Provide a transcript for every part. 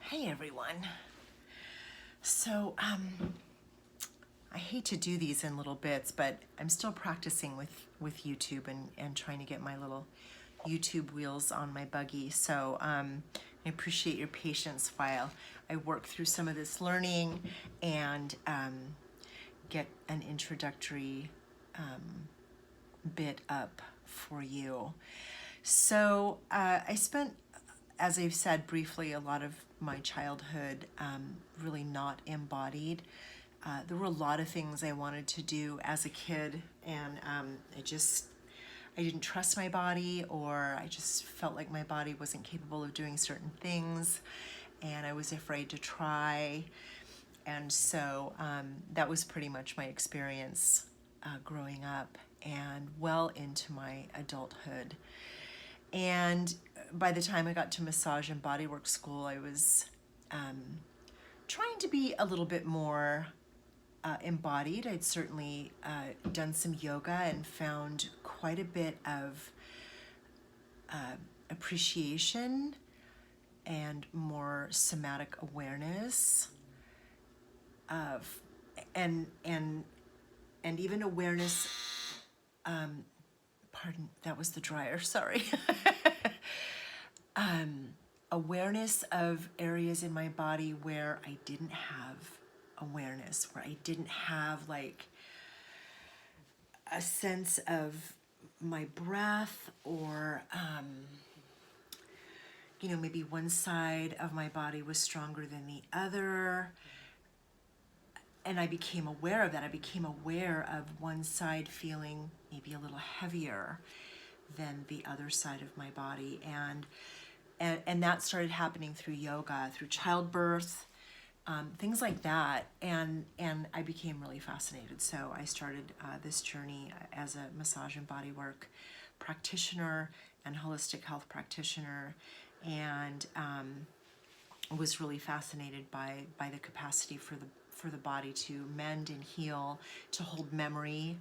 Hey everyone. So I hate to do these in little bits, but I'm still practicing with YouTube and trying to get my little YouTube wheels on my buggy. So I appreciate your patience while I work through some of this learning and get an introductory bit up for you. So I spent, as I've said briefly, a lot of my childhood really not embodied. There were a lot of things I wanted to do as a kid, and I didn't trust my body, or I just felt like my body wasn't capable of doing certain things, and I was afraid to try. And so that was pretty much my experience growing up and well into my adulthood. And by the time I got to massage and bodywork school, I was trying to be a little bit more embodied. I'd certainly done some yoga and found quite a bit of appreciation and more somatic awareness of and even awareness. Pardon, that was the dryer, sorry. Awareness of areas in my body where I didn't have awareness, where I didn't have like a sense of my breath, or maybe one side of my body was stronger than the other. And I became aware of that. I became aware of one side feeling maybe a little heavier than the other side of my body. And that started happening through yoga, through childbirth, things like that. And I became really fascinated. So I started this journey as a massage and bodywork practitioner and holistic health practitioner, and was really fascinated by the capacity for the body to mend and heal, to hold memory,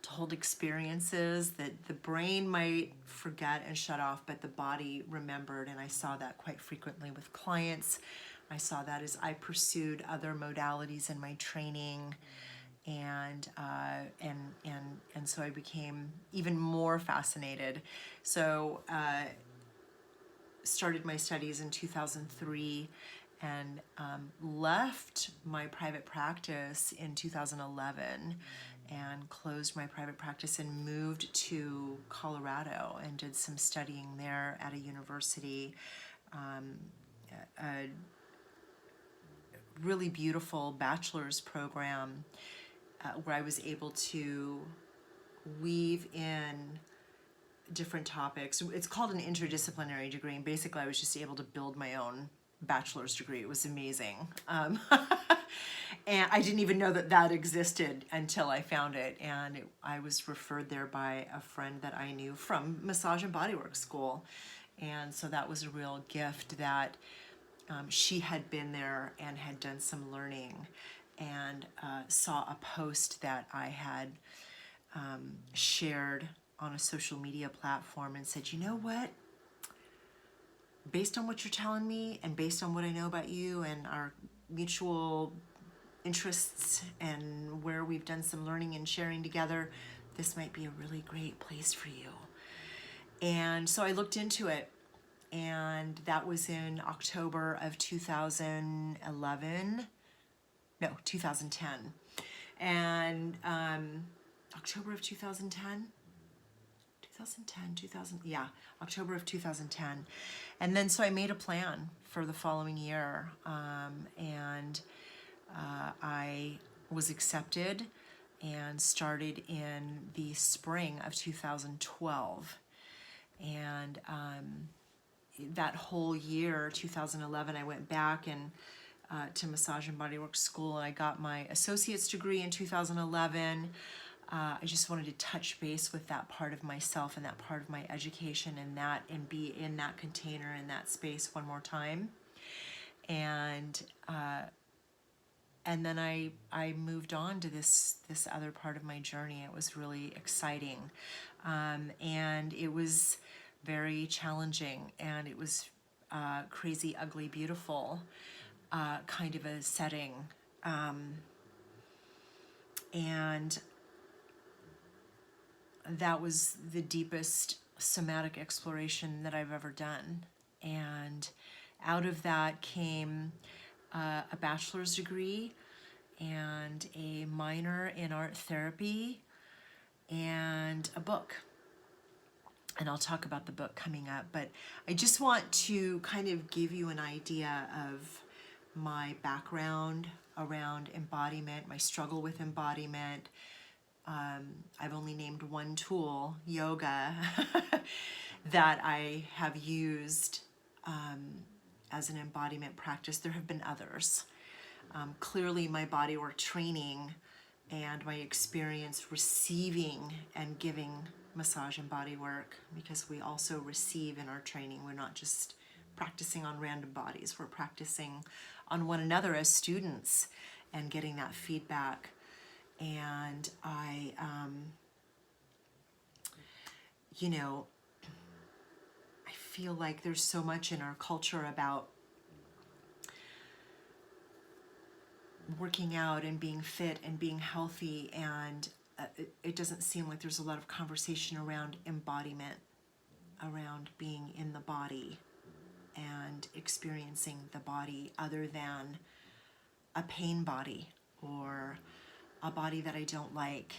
to hold experiences that the brain might forget and shut off, but the body remembered. And I saw that quite frequently with clients. I saw that as I pursued other modalities in my training, and so I became even more fascinated. So started my studies in 2003 and left my private practice in 2011 and closed my private practice and moved to Colorado and did some studying there at a university, a really beautiful bachelor's program where I was able to weave in different topics. It's called an interdisciplinary degree, and basically I was just able to build my own bachelor's degree. It was amazing. And I didn't even know that existed until I found it. And I was referred there by a friend that I knew from massage and bodywork school. And so that was a real gift that she had been there and had done some learning, and saw a post that I had shared on a social media platform and said, you know what? Based on what you're telling me and based on what I know about you and our mutual interests and where we've done some learning and sharing together, this might be a really great place for you. And so I looked into it, and that was in October of 2010. And October of 2010? October of 2010. And then so I made a plan for the following year, and I was accepted and started in the spring of 2012. And that whole year, 2011, I went back and to massage and bodywork school, and I got my associate's degree in 2011. I just wanted to touch base with that part of myself and that part of my education and be in that container, in that space one more time. And then I moved on to this other part of my journey. It was really exciting, and it was very challenging, and it was crazy, ugly, beautiful kind of a setting. And that was the deepest somatic exploration that I've ever done. And out of that came a bachelor's degree and a minor in art therapy and a book. And I'll talk about the book coming up, but I just want to kind of give you an idea of my background around embodiment, my struggle with embodiment. I've only named one tool, yoga, that I have used as an embodiment practice. There have been others. Clearly my bodywork training and my experience receiving and giving massage and body work, because we also receive in our training. We're not just practicing on random bodies, we're practicing on one another as students and getting that feedback. And I, you know, I feel like there's so much in our culture about working out and being fit and being healthy, and it doesn't seem like there's a lot of conversation around embodiment, around being in the body and experiencing the body other than a pain body or a body that I don't like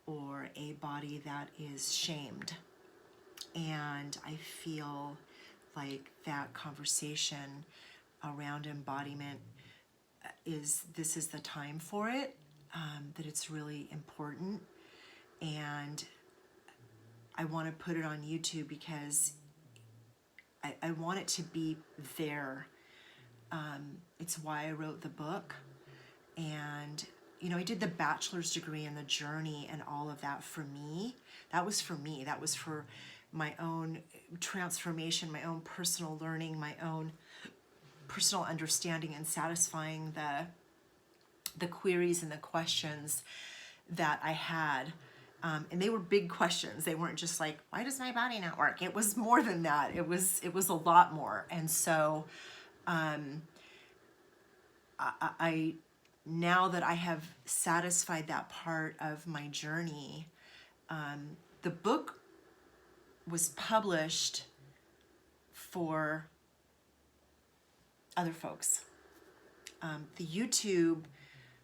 or a body that is shamed. And I feel like that conversation around embodiment this is the time for it, that it's really important. And I want to put it on YouTube because I want it to be there. It's why I wrote the book. And, you know, I did the bachelor's degree and the journey and all of that for me. That was for me. That was for my own transformation, my own personal learning, my own personal understanding, and satisfying the queries and the questions that I had. And they were big questions. They weren't just like, why does my body not work? It was more than that. It was a lot more. And so I now that I have satisfied that part of my journey, the book was published for other folks. The YouTube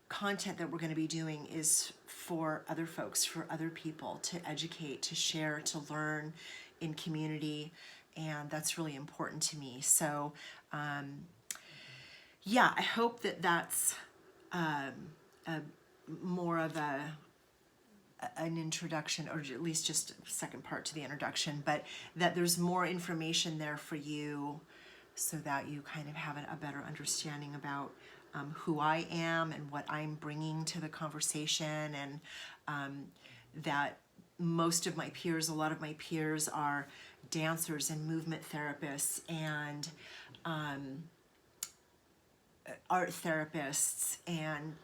content that we're going to be doing is for other folks, for other people, to educate, to share, to learn in community, and that's really important to me. So yeah, I hope that that's more of an introduction, or at least just a second part to the introduction, but that there's more information there for you so that you kind of have a better understanding about who I am and what I'm bringing to the conversation, and that most of my peers, a lot of my peers, are dancers and movement therapists and art therapists and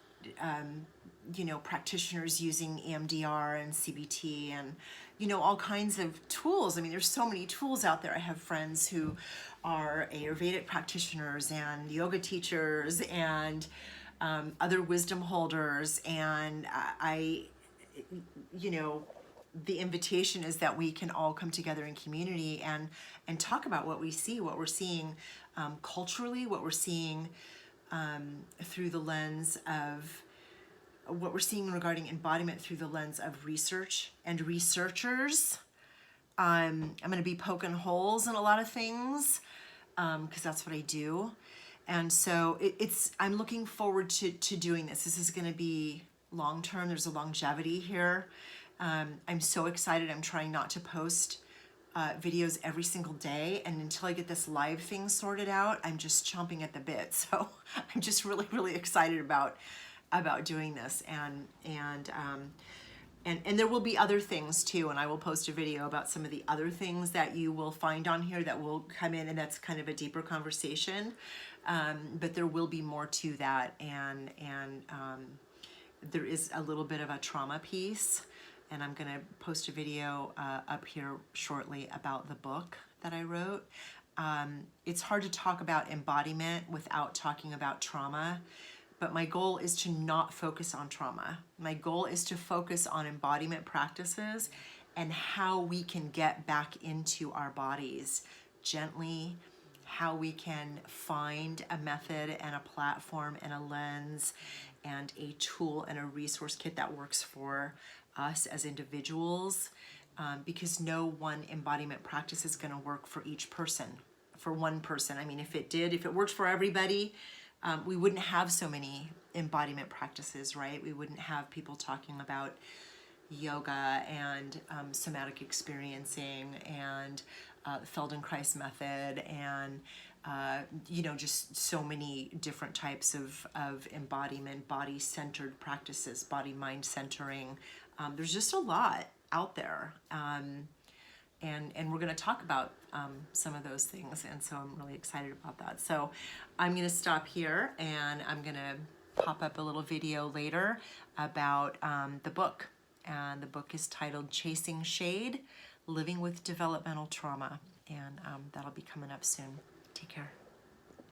you know, practitioners using EMDR and CBT and, you know, all kinds of tools. I mean, there's so many tools out there. I have friends who are Ayurvedic practitioners and yoga teachers and other wisdom holders. And I, you know, the invitation is that we can all come together in community and talk about what we see, what we're seeing culturally, what we're seeing through the lens of what we're seeing regarding embodiment through the lens of research and researchers. I'm going to be poking holes in a lot of things because that's what I do. And so I'm looking forward to doing this. This is going to be long term. There's a longevity here. I'm so excited. I'm trying not to post videos every single day, and until I get this live thing sorted out, I'm just chomping at the bit. So I'm just really, really excited about doing this, and there will be other things too, and I will post a video about some of the other things that you will find on here that will come in, and that's kind of a deeper conversation, but there will be more to that, and there is a little bit of a trauma piece, and I'm gonna post a video up here shortly about the book that I wrote. It's hard to talk about embodiment without talking about trauma, but my goal is to not focus on trauma. My goal is to focus on embodiment practices and how we can get back into our bodies gently, how we can find a method and a platform and a lens and a tool and a resource kit that works for us as individuals, because no one embodiment practice is going to work for each person, for one person. I mean, if it worked for everybody, we wouldn't have so many embodiment practices, right? We wouldn't have people talking about yoga and somatic experiencing and Feldenkrais method and just so many different types of embodiment, body-centered practices, body-mind centering. There's just a lot out there. And we're going to talk about some of those things, and so I'm really excited about that. So I'm going to stop here, and I'm going to pop up a little video later about the book. And the book is titled Chasing Shade, Living with Developmental Trauma, and that'll be coming up soon. Take care.